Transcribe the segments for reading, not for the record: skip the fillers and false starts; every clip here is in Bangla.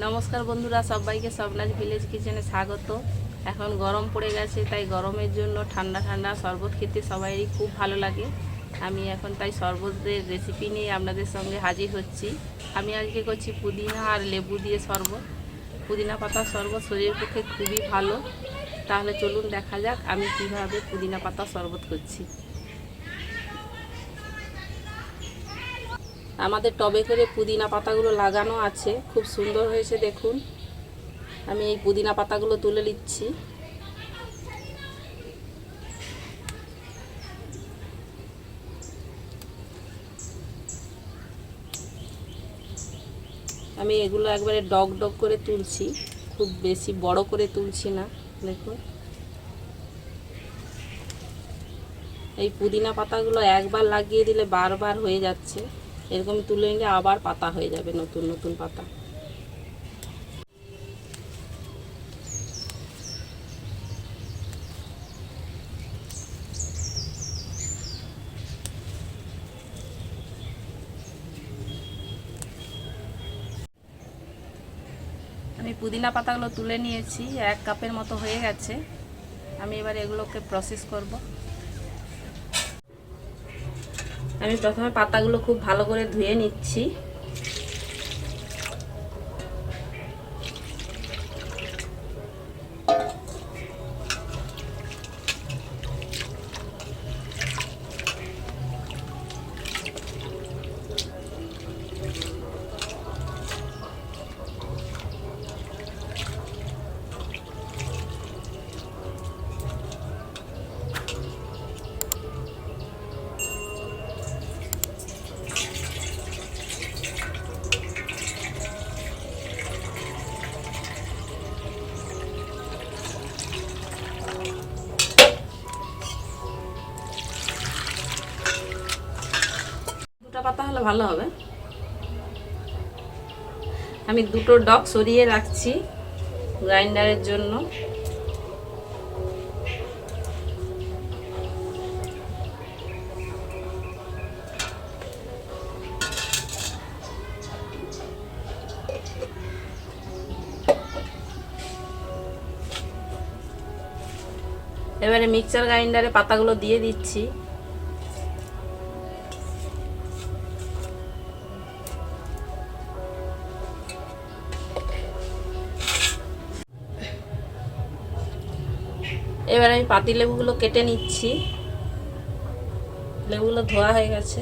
নমস্কার বন্ধুরা, সবাইকে স্বপ্নাজ ভিলেজ কিচেনে স্বাগত। এখন গরম পড়ে গেছে, তাই গরমের জন্য ঠান্ডা ঠান্ডা শরবত খেতে সবাইরই খুব ভালো লাগে। আমি এখন তাই শরবতের রেসিপি নিয়ে আপনাদের সঙ্গে হাজির হচ্ছি। আমি আজকে করছি পুদিনা আর লেবু দিয়ে শরবত। পুদিনা পাতার শরবত শরীরের পক্ষে খুবই ভালো। তাহলে চলুন দেখা যাক আমি কিভাবে পুদিনা পাতার শরবত করছি। আমাদের টবে করে পুদিনা পাতাগুলো লাগানো আছে, খুব সুন্দর হয়েছে দেখুন। আমি এই পুদিনা পাতাগুলো তুলে নিচ্ছি। আমি এগুলো একবারে ডগ ডগ করে তুলছি, খুব বেশি বড় করে তুলছি না। দেখুন, এই পুদিনা পাতাগুলো একবার লাগিয়ে দিলে বারবার হয়ে যাচ্ছে। এরকম তুলে নিলে আবার পাতা হয়ে যাবে, নতুন নতুন পাতা। আমি পুদিনা পাতাগুলো তুলে নিয়েছি, 1 কাপের মতো হয়ে গেছে। আমি এবার এগুলোকে প্রসেস করব। আমি প্রথমে পাতাগুলো খুব ভালো করে ধুয়ে নিচ্ছি। পাতা হলে ভালো হবে। আমি দুটো ডগ সরিয়ে রাখছি গ্রাইন্ডারের জন্য। এবারে মিক্সার গ্রাইন্ডারে পাতাগুলো দিয়ে দিচ্ছি। এবার আমি পাতি লেবুগুলো কেটে নিচ্ছি। লেবুগুলো ধোয়া হয়ে গেছে।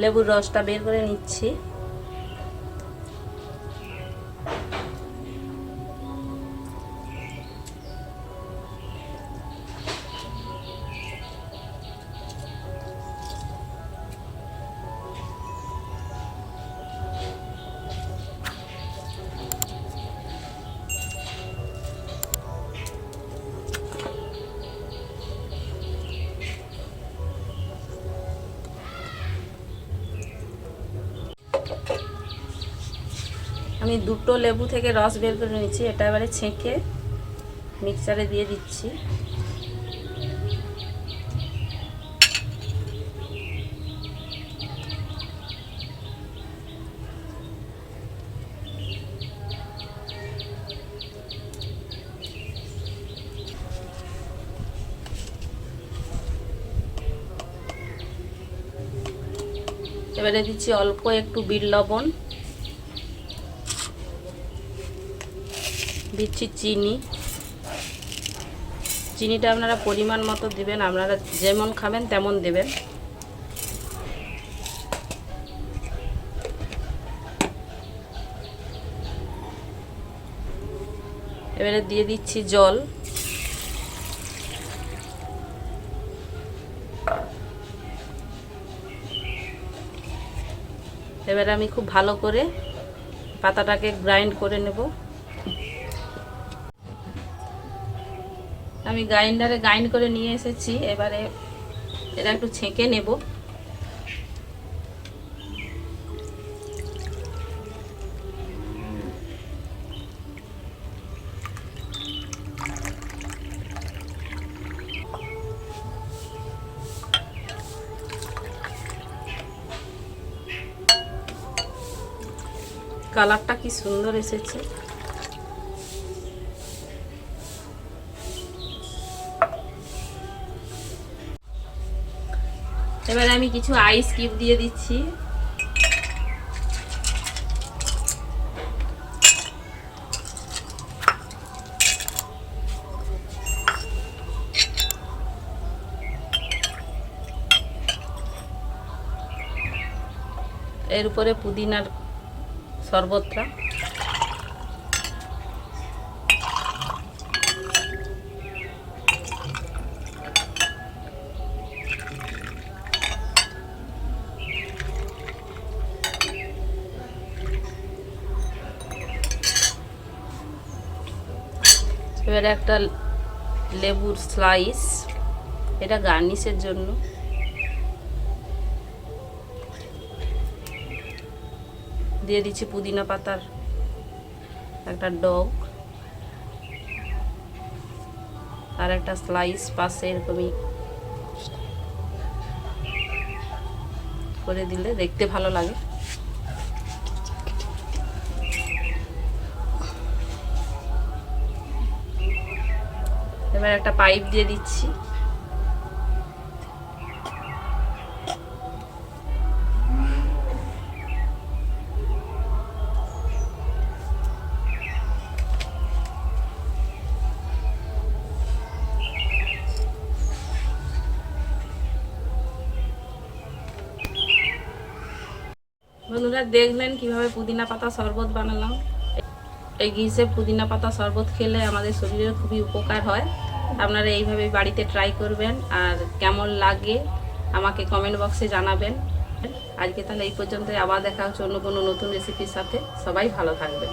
লেবুর রসটা বের করে নিচ্ছি। আমি দুটো লেবু থেকে রস বের করে নিচ্ছি। এটা এবারে ছেঁকে মিক্সারে দিয়ে দিচ্ছি। এবারে দিচ্ছি অল্প একটু বিট লবণ, দিচ্ছি চিনি। চিনিটা আপনারা পরিমাণ মতো দিবেন, আপনারা যেমন খাবেন তেমন দেবেন। এবারে দিয়ে দিচ্ছি জল। এবারে আমি খুব ভালো করে পাতাটাকে গ্রাইন্ড করে নেব। আমি গ্রাইন্ডারে গ্রাইন্ড করে নিয়ে এসেছি। এবারে এটা একটু ছেঁকে নেব। কালারটা কি সুন্দর এসেছে। এবারে আমি কিছু আইস কিউব দিয়ে দিচ্ছি। এর উপরে পুদিনার শরবতটা। এবারে একটা লেবুর স্লাইস, এটা গার্নিশের জন্য। দিয়ে দিচ্ছি পুদিনা পাতার একটা ডগ আর একটা স্লাইস পাশে এরকমই করে দিলে দেখতে ভালো লাগে। এবার একটা পাইপ দিয়ে দিচ্ছি। বন্ধুরা দেখলেন কিভাবে পুদিনা পাতা শরবত বানালাম। এই গ্রীষ্মে পুদিনা পাতা শরবত খেলে আমাদের শরীরে খুবই উপকার হয়। আপনারা এইভাবে বাড়িতে ট্রাই করবেন আর কেমন লাগে আমাকে কমেন্ট বক্সে জানাবেন। আজকে তাহলে এই পর্যন্ত, আবার দেখা হচ্ছে অন্য কোনো নতুন রেসিপির সাথে। সবাই ভালো থাকবেন।